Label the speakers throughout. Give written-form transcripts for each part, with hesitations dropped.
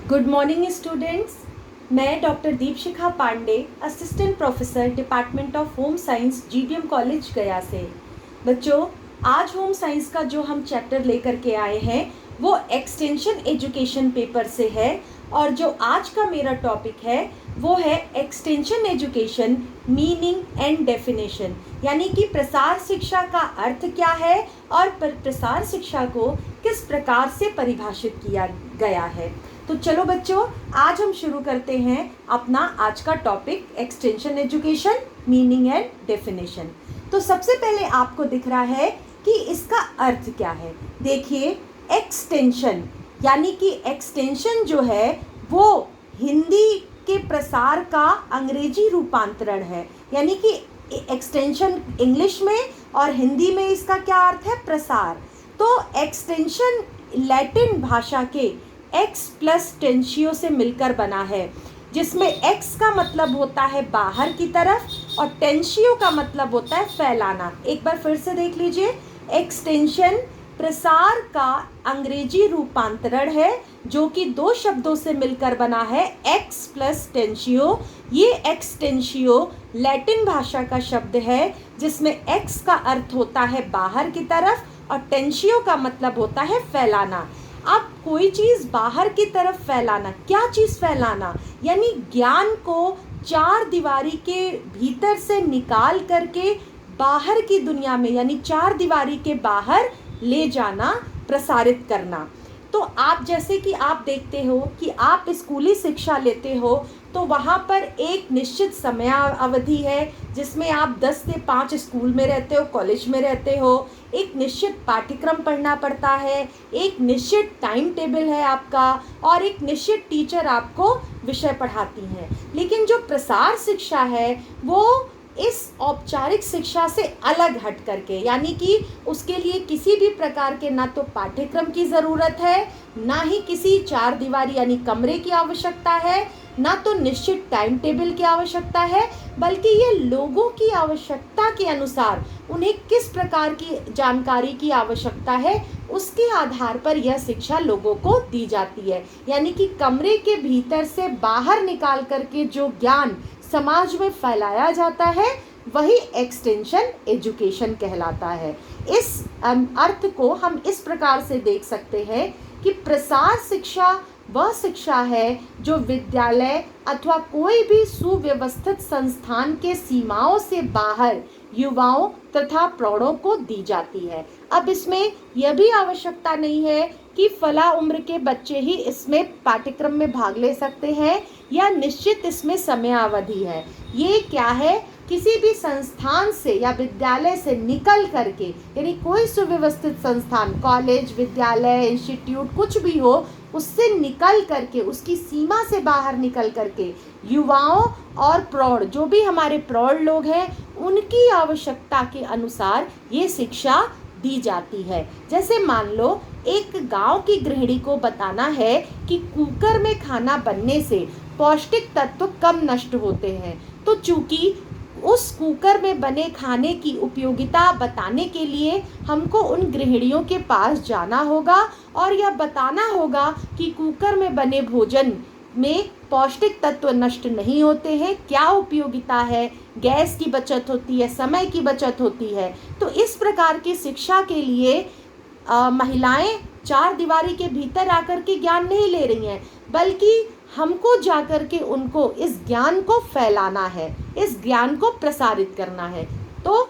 Speaker 1: Good morning students. मैं doctor Deepshikha Pandey, assistant professor department of home science, GDM college Gaya से। बच्चों, आज होम साइंस का जो हम चैप्टर लेकर के आए हैं वो एक्सटेंशन एजुकेशन पेपर से है, और जो आज का मेरा टॉपिक है वो है extension education meaning and definition, यानी कि प्रसार शिक्षा का अर्थ क्या है और प्रसार शिक्षा को किस प्रकार से परिभाषित किया गया है। तो चलो बच्चों, आज हम शुरू करते हैं अपना आज का topic extension education meaning and definition. तो सबसे पहले आपको दिख रहा है कि इसका अर्थ क्या है। देखिए, एक्सटेंशन यानी कि एक्सटेंशन जो है वो हिंदी के प्रसार का अंग्रेजी रूपांतरण है, यानी कि एक्सटेंशन इंग्लिश में और हिंदी में इसका क्या अर्थ है, प्रसार। तो एक्सटेंशन लैटिन भाषा के एक्स प्लस टेंशियो से मिलकर बना है, जिसमें एक्स का मतलब होता है बाहर की तरफ और टेंशियो का मतलब होता है फैलाना। एक बार फिर से देख लीजिए, एक्सटेंशन प्रसार का अंग्रेजी रूपांतरण है जो कि दो शब्दों से मिलकर बना है, एक्स प्लस टेंशियो। ये एक्सटेंशियो लैटिन भाषा का शब्द है जिसमें एक्स का अर्थ होता है बाहर की तरफ और टेंशियो का मतलब होता है फैलाना। अब कोई चीज़ बाहर की तरफ फैलाना, क्या चीज़ फैलाना, यानी ज्ञान को चार दीवारी के भीतर से निकाल करके बाहर की दुनिया में, यानी चार दीवारी के बाहर ले जाना, प्रसारित करना। तो आप जैसे कि आप देखते हो कि आप स्कूली शिक्षा लेते हो तो वहाँ पर एक निश्चित समय अवधि है जिसमें आप 10 से 5 स्कूल में रहते हो, कॉलेज में रहते हो। एक निश्चित पाठ्यक्रम पढ़ना पड़ता है, एक निश्चित टाइम टेबल है आपका और एक निश्चित टीचर आपको विषय पढ़ाती हैं। लेकिन जो प्रसार शिक्षा है वो इस औपचारिक शिक्षा से अलग हट करके, यानी कि उसके लिए किसी भी प्रकार के ना तो पाठ्यक्रम की ज़रूरत है, ना ही किसी चार दीवारी यानी कमरे की आवश्यकता है, ना तो निश्चित टाइम टेबल की आवश्यकता है, बल्कि ये लोगों की आवश्यकता के अनुसार उन्हें किस प्रकार की जानकारी की आवश्यकता है उसके आधार पर यह शिक्षा लोगों को दी जाती है। यानी कि कमरे के भीतर से बाहर निकाल करके जो ज्ञान समाज में फैलाया जाता है वही एक्सटेंशन एजुकेशन कहलाता है। इस अर्थ को हम इस प्रकार से देख सकते हैं कि प्रसार शिक्षा वह शिक्षा है जो विद्यालय अथवा कोई भी सुव्यवस्थित संस्थान के सीमाओं से बाहर युवाओं तथा प्रौढ़ों को दी जाती है। अब इसमें यह भी आवश्यकता नहीं है कि फला उम्र के बच्चे ही इसमें पाठ्यक्रम में भाग ले सकते हैं या निश्चित इसमें समय अवधि है। ये क्या है, किसी भी संस्थान से या विद्यालय से निकल करके, यानी कोई सुव्यवस्थित संस्थान, कॉलेज, विद्यालय, इंस्टीट्यूट कुछ भी हो, उससे निकल करके, उसकी सीमा से बाहर निकल करके युवाओं और प्रौढ़, जो भी हमारे प्रौढ़ लोग हैं, उनकी आवश्यकता के अनुसार ये शिक्षा दी जाती है। जैसे मान लो एक गांव की गृहिणी को बताना है कि कुकर में खाना बनने से पौष्टिक तत्व कम नष्ट होते हैं, तो चूंकि उस कुकर में बने खाने की उपयोगिता बताने के लिए हमको उन गृहिणियों के पास जाना होगा और यह बताना होगा कि कुकर में बने भोजन में पौष्टिक तत्व नष्ट नहीं होते हैं, क्या उपयोगिता है, गैस की बचत होती है, समय की बचत होती है। तो इस प्रकार की शिक्षा के लिए महिलाएं चार दीवारी के भीतर आकर के ज्ञान नहीं ले रही हैं, बल्कि हमको जाकर के उनको इस ज्ञान को फैलाना है, इस ज्ञान को प्रसारित करना है। तो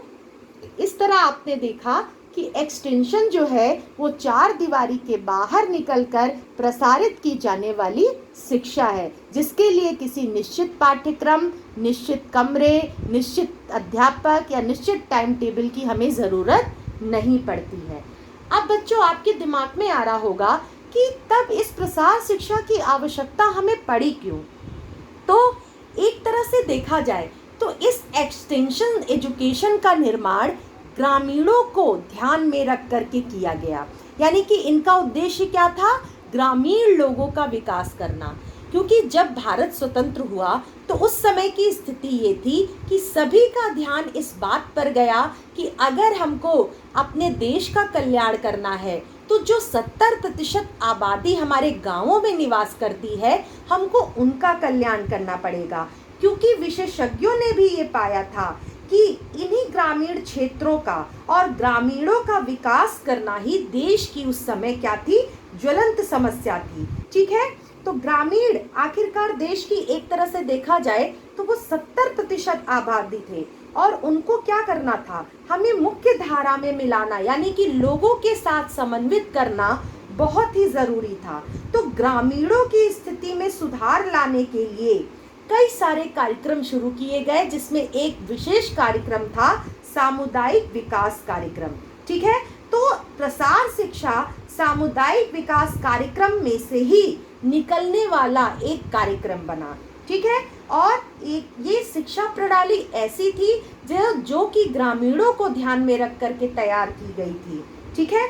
Speaker 1: इस तरह आपने देखा कि एक्सटेंशन जो है वो चार दीवारी के बाहर निकलकर प्रसारित की जाने वाली शिक्षा है, जिसके लिए किसी निश्चित पाठ्यक्रम, निश्चित कमरे, निश्चित अध्यापक या निश्चित टाइम टेबल की हमें ज़रूरत नहीं पड़ती है। अब बच्चों, आपके दिमाग में आ रहा होगा कि तब इस प्रसार शिक्षा की आवश्यकता हमें पड़ी क्यों। तो एक तरह से देखा जाए तो इस एक्सटेंशन एजुकेशन का निर्माण ग्रामीणों को ध्यान में रख करके किया गया, यानी कि इनका उद्देश्य क्या था, ग्रामीण लोगों का विकास करना। क्योंकि जब भारत स्वतंत्र हुआ तो उस समय की स्थिति ये थी कि सभी का ध्यान इस बात पर गया कि अगर हमको अपने देश का कल्याण करना है तो जो 70% आबादी हमारे गांवों में निवास करती है, हमको उनका कल्याण करना पड़ेगा, क्योंकि विशेषज्ञों ने भी ये पाया था कि इन्हीं ग्रामीण क्षेत्रों का और ग्रामीणों का विकास करना ही देश की उस समय क्या थी, ज्वलंत समस्या थी। ठीक है, तो ग्रामीण आखिरकार देश की एक तरह से देखा जाए तो वो 70% आबादी थे और उनको क्या करना था, हमें मुख्य धारा में मिलाना, यानी कि लोगों के साथ समन्वित करना बहुत ही जरूरी था। तो ग्रामीणों की स्थिति में सुधार लाने के लिए कई सारे कार्यक्रम शुरू किए गए, जिसमें एक विशेष कार्यक्रम था सामुदायिक विकास कार्यक्रम। ठीक है, तो प्रसार शिक्षा सामुदायिक विकास कार्यक्रम में से ही निकलने वाला एक कार्यक्रम बना। ठीक है, और ये शिक्षा प्रणाली ऐसी थी जो कि ग्रामीणों को ध्यान में रख करके तैयार की गई थी। ठीक है,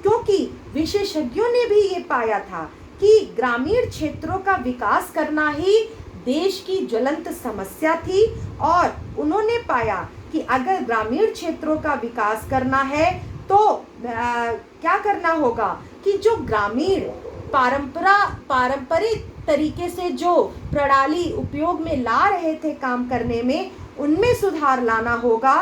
Speaker 1: क्योंकि विशेषज्ञों ने भी ये पाया था कि ग्रामीण क्षेत्रों का विकास करना ही देश की ज्वलंत समस्या थी, और उन्होंने पाया कि अगर ग्रामीण क्षेत्रों का विकास करना है तो क्या करना होगा कि जो ग्रामीण पारंपरिक तरीके से जो प्रणाली उपयोग में ला रहे थे काम करने में, उनमें सुधार लाना होगा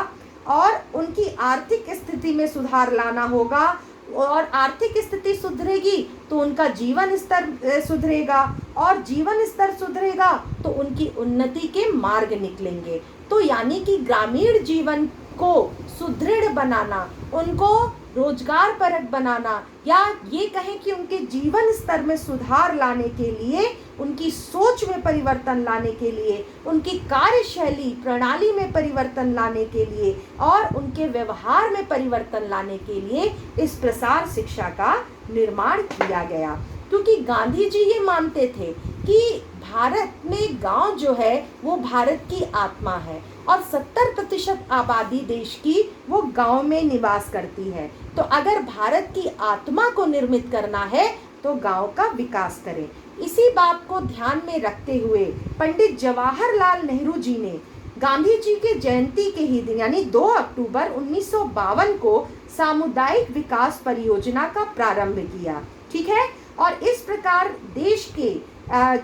Speaker 1: और उनकी आर्थिक स्थिति में सुधार लाना होगा, और आर्थिक स्थिति सुधरेगी तो उनका जीवन स्तर सुधरेगा, और जीवन स्तर सुधरेगा तो उनकी उन्नति के मार्ग निकलेंगे। तो यानी कि ग्रामीण जीवन को सुदृढ़ बनाना, उनको रोजगार परक बनाना, या ये कहें कि उनके जीवन स्तर में सुधार लाने के लिए, उनकी सोच में परिवर्तन लाने के लिए, उनकी कार्यशैली प्रणाली में परिवर्तन लाने के लिए और उनके व्यवहार में परिवर्तन लाने के लिए इस प्रसार शिक्षा का निर्माण किया गया। क्योंकि गांधी जी ये मानते थे कि भारत में गांव जो है वो भारत की आत्मा है, और 70% आबादी देश की वो गांव में निवास करती है। तो अगर भारत की आत्मा को निर्मित करना है तो गांव का विकास करें। इसी बात को ध्यान में रखते हुए पंडित जवाहरलाल नेहरू जी ने गांधी जी के जयंती के ही दिन यानी 2 अक्टूबर 1952 को सामुदायिक विकास परियोजना का प्रारंभ किया। ठीक है, और इस प्रकार देश के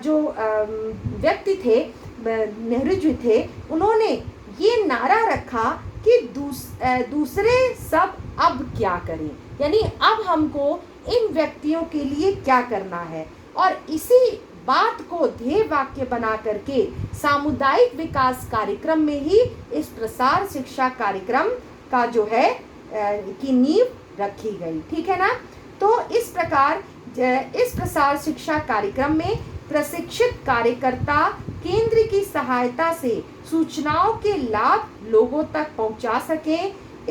Speaker 1: जो व्यक्ति थे, नेहरू जी थे, उन्होंने ये नारा रखा कि दूसरे सब अब क्या करें, यानी अब हमको इन व्यक्तियों के लिए क्या करना है, और इसी बात को ध्येय वाक्य बना करके सामुदायिक विकास कार्यक्रम में ही इस प्रसार शिक्षा कार्यक्रम का जो है की नींव रखी गई। ठीक है ना, तो इस प्रकार इस प्रसार शिक्षा कार्यक्रम में प्रशिक्षित कार्यकर्ता केंद्र की सहायता से सूचनाओं के लाभ लोगों तक पहुंचा सके।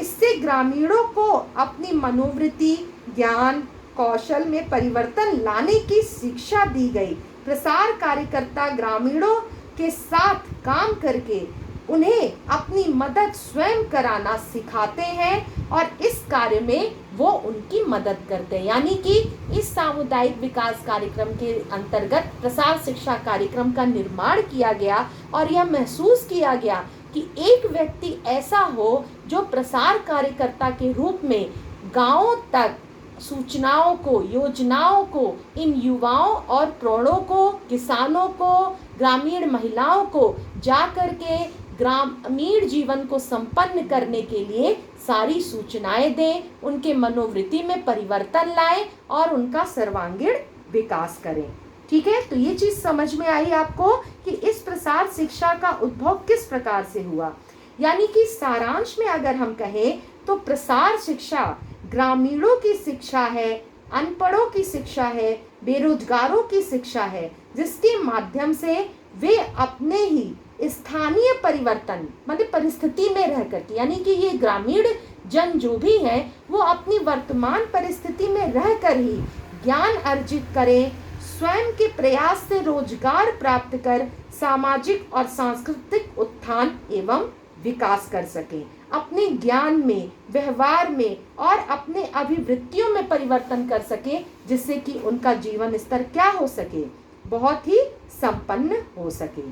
Speaker 1: इससे ग्रामीणों को अपनी मनोवृत्ति, ज्ञान, कौशल में परिवर्तन लाने की शिक्षा दी गई। प्रसार कार्यकर्ता ग्रामीणों के साथ काम करके उन्हें अपनी मदद स्वयं कराना सिखाते हैं और इस कार्य में वो उनकी मदद करते हैं। यानी कि इस सामुदायिक विकास कार्यक्रम के अंतर्गत प्रसार शिक्षा कार्यक्रम का निर्माण किया गया और यह महसूस किया गया कि एक व्यक्ति ऐसा हो जो प्रसार कार्यकर्ता के रूप में गांवों तक सूचनाओं को, योजनाओं को इन युवाओं और प्रौढ़ों को, किसानों को, ग्रामीण महिलाओं को जाकर के ग्रामीण जीवन को संपन्न करने के लिए सारी सूचनाएं दें, उनके मनोवृत्ति में परिवर्तन लाएं और उनका सर्वांगीण विकास करें। ठीक है, तो ये चीज समझ में आई आपको कि इस प्रसार शिक्षा का उद्भव किस प्रकार से हुआ। यानी कि सारांश में अगर हम कहें तो प्रसार शिक्षा ग्रामीणों की शिक्षा है, अनपढ़ों की शिक्षा है, बेरोजगारों की शिक्षा है, जिसके माध्यम से वे अपने ही स्थानीय परिवर्तन मतलब परिस्थिति में रह करके, यानी कि ये ग्रामीण जन जो भी है वो अपनी वर्तमान परिस्थिति में रहकर ही ज्ञान अर्जित करें, स्वयं के प्रयास से रोजगार प्राप्त कर सामाजिक और सांस्कृतिक उत्थान एवं विकास कर सकें, अपने ज्ञान में, व्यवहार में और अपने अभिवृत्तियों में परिवर्तन कर सके, जिससे कि उनका जीवन स्तर क्या हो सके, बहुत ही संपन्न हो सके।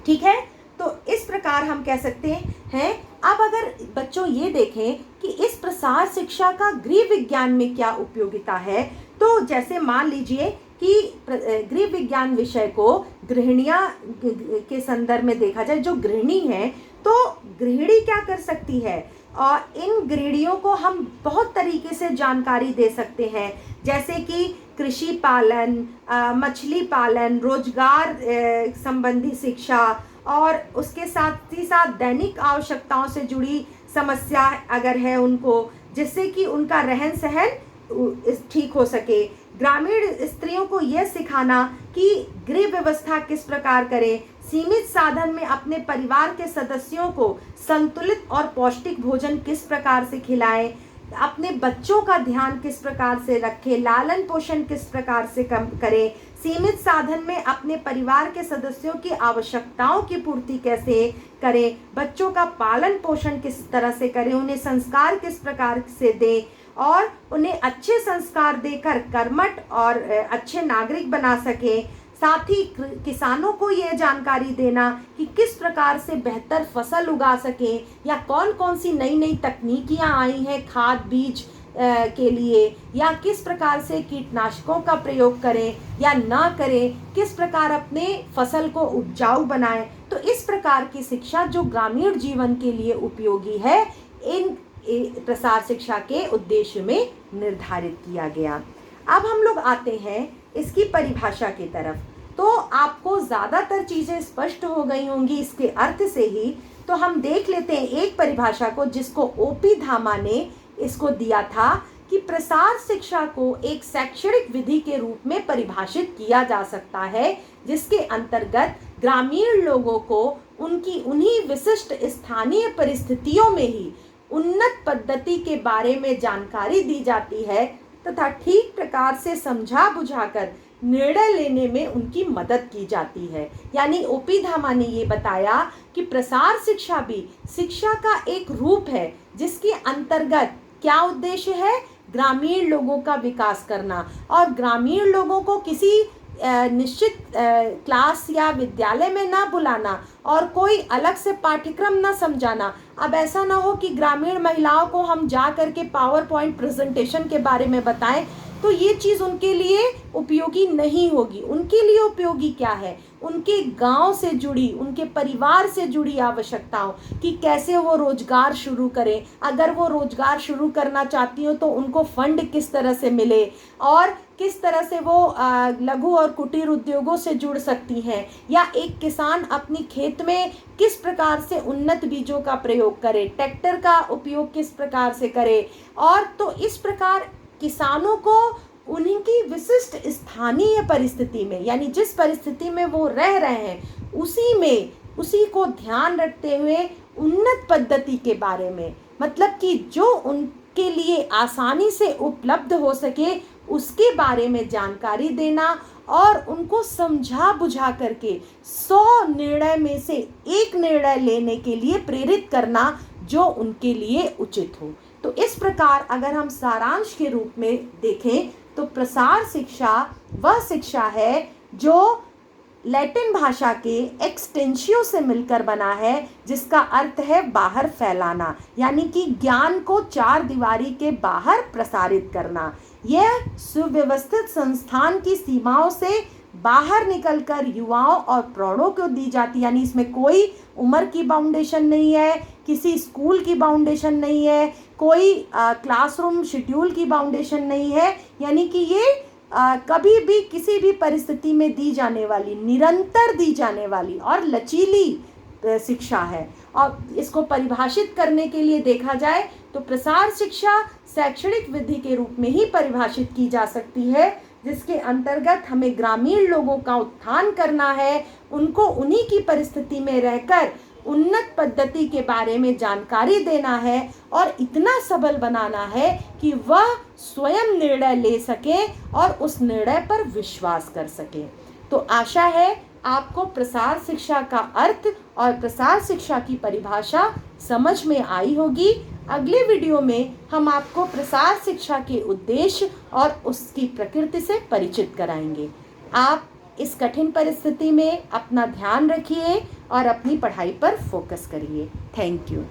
Speaker 1: ठीक है, तो इस प्रकार हम कह सकते हैं। अब अगर बच्चों ये देखें कि इस प्रसार शिक्षा का गृह विज्ञान में क्या उपयोगिता है, तो जैसे मान लीजिए कि गृह विज्ञान विषय को गृहिणियाँ के संदर्भ में देखा जाए, जो गृहिणी है तो गृहिणी क्या कर सकती है, और इन गृहिणियों को हम बहुत तरीके से जानकारी दे सकते हैं, जैसे कि कृषि पालन, मछली पालन, रोजगार संबंधी शिक्षा, और उसके साथ ही साथ दैनिक आवश्यकताओं से जुड़ी समस्या अगर है उनको, जिससे कि उनका रहन सहन ठीक हो सके। ग्रामीण स्त्रियों को यह सिखाना कि गृह व्यवस्था किस प्रकार करें, सीमित साधन में अपने परिवार के सदस्यों को संतुलित और पौष्टिक भोजन किस प्रकार से खिलाएं, अपने बच्चों का ध्यान किस प्रकार से रखें, लालन पोषण किस प्रकार से करें, सीमित साधन में अपने परिवार के सदस्यों की आवश्यकताओं की पूर्ति कैसे करें, बच्चों का पालन पोषण किस तरह से करें, उन्हें संस्कार किस प्रकार से दें और उन्हें अच्छे संस्कार देकर कर्मठ और अच्छे नागरिक बना सके। साथ ही किसानों को यह जानकारी देना कि किस प्रकार से बेहतर फसल उगा सकें, या कौन कौन सी नई नई तकनीकियाँ आई हैं खाद बीज के लिए, या किस प्रकार से कीटनाशकों का प्रयोग करें या ना करें, किस प्रकार अपने फसल को उपजाऊ बनाएं। तो इस प्रकार की शिक्षा जो ग्रामीण जीवन के लिए उपयोगी है, इन प्रसार शिक्षा के उद्देश्य में निर्धारित किया गया। अब हम लोग आते हैं इसकी परिभाषा की तरफ। तो आपको ज़्यादातर चीज़ें स्पष्ट हो गई होंगी इसके अर्थ से ही। तो हम देख लेते हैं एक परिभाषा को, जिसको ओपी धामा ने इसको दिया था कि प्रसार शिक्षा को एक शैक्षणिक विधि के रूप में परिभाषित किया जा सकता है, जिसके अंतर्गत ग्रामीण लोगों को उनकी उन्हीं विशिष्ट स्थानीय परिस्थितियों में ही उन्नत पद्धति के बारे में जानकारी दी जाती है तथा ठीक प्रकार से समझा बुझाकर निर्णय लेने में उनकी मदद की जाती है। यानी ओपी धामा ने ये बताया कि प्रसार शिक्षा भी शिक्षा का एक रूप है, जिसके अंतर्गत क्या उद्देश्य है, ग्रामीण लोगों का विकास करना, और ग्रामीण लोगों को किसी निश्चित क्लास या विद्यालय में ना बुलाना और कोई अलग से पाठ्यक्रम ना समझाना। अब ऐसा ना हो कि ग्रामीण महिलाओं को हम जा करके पावर पॉइंट प्रेजेंटेशन के बारे में बताएं, तो ये चीज़ उनके लिए उपयोगी नहीं होगी। उनके लिए उपयोगी क्या है, उनके गांव से जुड़ी, उनके परिवार से जुड़ी आवश्यकताओं कि कैसे वो रोजगार शुरू करें, अगर वो रोजगार शुरू करना चाहती हो तो उनको फंड किस तरह से मिले, और किस तरह से वो लघु और कुटीर उद्योगों से जुड़ सकती हैं, या एक किसान अपनी खेत में किस प्रकार से उन्नत बीजों का प्रयोग करे, ट्रैक्टर का उपयोग किस प्रकार से करे। और तो इस प्रकार किसानों को उनकी विशिष्ट स्थानीय परिस्थिति में, यानी जिस परिस्थिति में वो रह रहे हैं उसी को ध्यान रखते हुए उन्नत पद्धति के बारे में, मतलब कि जो उनके लिए आसानी से उपलब्ध हो सके उसके बारे में जानकारी देना, और उनको समझा बुझा करके 100 निर्णय में से एक निर्णय लेने के लिए प्रेरित करना जो उनके लिए उचित हो। तो इस प्रकार अगर हम सारांश के रूप में देखें तो प्रसार शिक्षा वह शिक्षा है जो लैटिन भाषा के एक्सटेंशियो से मिलकर बना है, जिसका अर्थ है बाहर फैलाना, यानी कि ज्ञान को चार दीवारी के बाहर प्रसारित करना। यह सुव्यवस्थित संस्थान की सीमाओं से बाहर निकलकर युवाओं और प्रौढ़ों को दी जाती, यानी इसमें कोई उम्र की बाउंडेशन नहीं है, किसी स्कूल की बाउंडेशन नहीं है, कोई क्लासरूम शेड्यूल की बाउंडेशन नहीं है, यानी कि ये कभी भी किसी भी परिस्थिति में दी जाने वाली, निरंतर दी जाने वाली और लचीली शिक्षा है। और इसको परिभाषित करने के लिए देखा जाए तो प्रसार शिक्षा शैक्षणिक विधि के रूप में ही परिभाषित की जा सकती है, जिसके अंतर्गत हमें ग्रामीण लोगों का उत्थान करना है, उनको उन्हीं की परिस्थिति में रहकर उन्नत पद्धति के बारे में जानकारी देना है और इतना सबल बनाना है कि वह स्वयं निर्णय ले सके और उस निर्णय पर विश्वास कर सके। तो आशा है आपको प्रसार शिक्षा का अर्थ और प्रसार शिक्षा की परिभाषा समझ में आई होगी। अगले वीडियो में हम आपको प्रसार शिक्षा के उद्देश्य और उसकी प्रकृति से परिचित कराएंगे। आप इस कठिन परिस्थिति में अपना ध्यान रखिए और अपनी पढ़ाई पर फोकस करिए। Thank you.